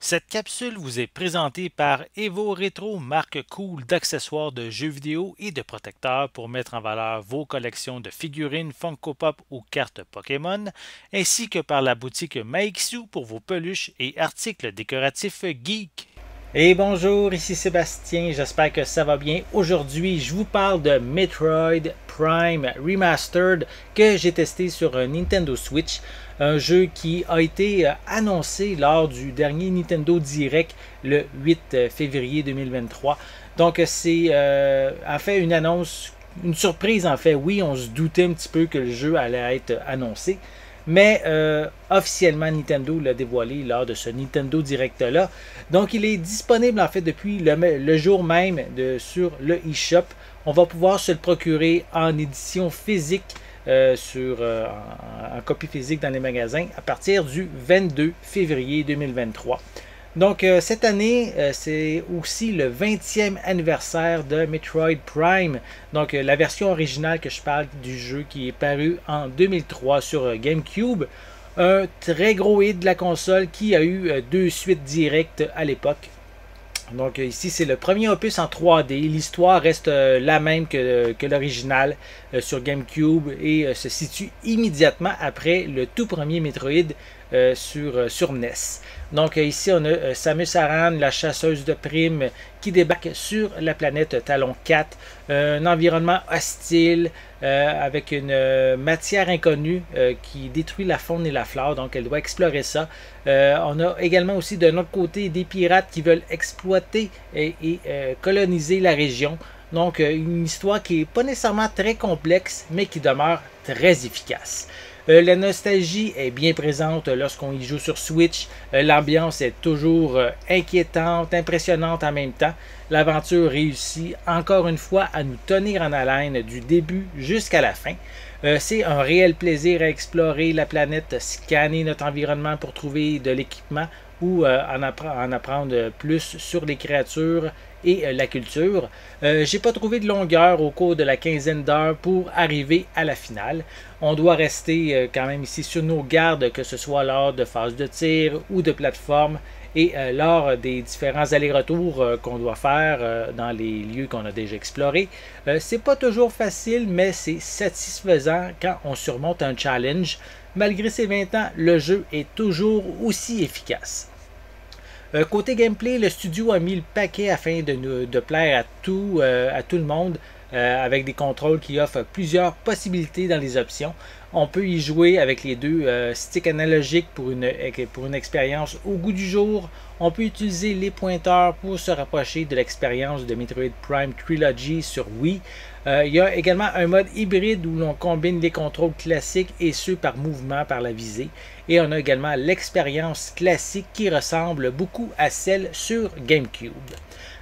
Cette capsule vous est présentée par Evo Retro, marque cool d'accessoires de jeux vidéo et de protecteurs pour mettre en valeur vos collections de figurines Funko Pop ou cartes Pokémon, ainsi que par la boutique Maixu pour vos peluches et articles décoratifs geek. Et bonjour, ici Sébastien, j'espère que ça va bien. Aujourd'hui, je vous parle de Metroid Prime Remastered que j'ai testé sur un Nintendo Switch, un jeu qui a été annoncé lors du dernier Nintendo Direct le 8 février 2023. Donc c'est en fait une annonce, une surprise en fait. Oui, on se doutait un petit peu que le jeu allait être annoncé. Mais officiellement, Nintendo l'a dévoilé lors de ce Nintendo Direct-là. Donc, il est disponible en fait depuis le jour même sur le eShop. On va pouvoir se le procurer en édition physique, en copie physique dans les magasins à partir du 22 février 2023. Donc, cette année, c'est aussi le 20e anniversaire de Metroid Prime. Donc, la version originale que je parle du jeu qui est paru en 2003 sur GameCube. Un très gros hit de la console qui a eu deux suites directes à l'époque. Donc ici, c'est le premier opus en 3D. L'histoire reste la même que l'original sur GameCube et se situe immédiatement après le tout premier Metroid sur NES. Donc ici, on a Samus Aran, la chasseuse de primes, qui débarque sur la planète Talon 4. Un environnement hostile avec une matière inconnue qui détruit la faune et la flore. Donc elle doit explorer ça. On a également aussi de notre côté des pirates qui veulent exploiter et coloniser la région. Donc une histoire qui n'est pas nécessairement très complexe, mais qui demeure très efficace. La nostalgie est bien présente lorsqu'on y joue sur Switch. L'ambiance est toujours inquiétante, impressionnante en même temps. L'aventure réussit encore une fois à nous tenir en haleine du début jusqu'à la fin. C'est un réel plaisir à explorer la planète, scanner notre environnement pour trouver de l'équipement ou en apprendre plus sur les créatures et la culture. J'ai pas trouvé de longueur au cours de la quinzaine d'heures pour arriver à la finale. On doit rester quand même ici sur nos gardes, que ce soit lors de phases de tir ou de plateforme et lors des différents allers-retours qu'on doit faire dans les lieux qu'on a déjà explorés. C'est pas toujours facile, mais c'est satisfaisant quand on surmonte un challenge. Malgré ses 20 ans, le jeu est toujours aussi efficace. Côté gameplay, le studio a mis le paquet afin de plaire à tout le monde avec des contrôles qui offrent plusieurs possibilités dans les options. On peut y jouer avec les deux sticks analogiques pour une expérience au goût du jour. On peut utiliser les pointeurs pour se rapprocher de l'expérience de Metroid Prime Trilogy sur Wii. Il y a également un mode hybride où l'on combine les contrôles classiques et ceux par mouvement par la visée. Et on a également l'expérience classique qui ressemble beaucoup à celle sur GameCube.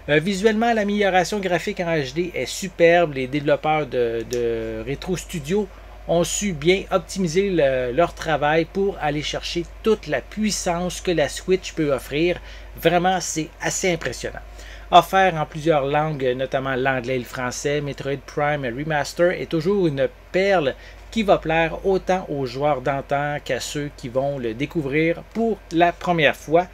Visuellement, l'amélioration graphique en HD est superbe. Les développeurs de Retro Studio ont su bien optimiser leur travail pour aller chercher toute la puissance que la Switch peut offrir. Vraiment, c'est assez impressionnant. Offert en plusieurs langues, notamment l'anglais et le français, Metroid Prime Remaster est toujours une perle qui va plaire autant aux joueurs d'antan qu'à ceux qui vont le découvrir pour la première fois.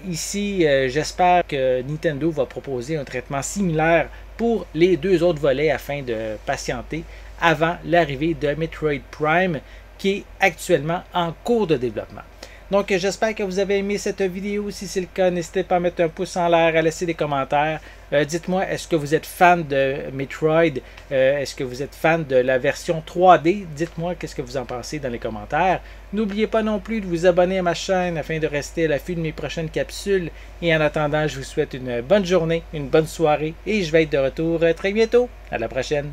Ici, j'espère que Nintendo va proposer un traitement similaire pour les deux autres volets afin de patienter avant l'arrivée de Metroid Prime qui est actuellement en cours de développement. Donc j'espère que vous avez aimé cette vidéo. Si c'est le cas, n'hésitez pas à mettre un pouce en l'air, à laisser des commentaires. Dites-moi, est-ce que vous êtes fan de Metroid? Est-ce que vous êtes fan de la version 3D? Dites-moi qu'est-ce que vous en pensez dans les commentaires. N'oubliez pas non plus de vous abonner à ma chaîne afin de rester à l'affût de mes prochaines capsules. Et en attendant, je vous souhaite une bonne journée, une bonne soirée et je vais être de retour très bientôt. À la prochaine!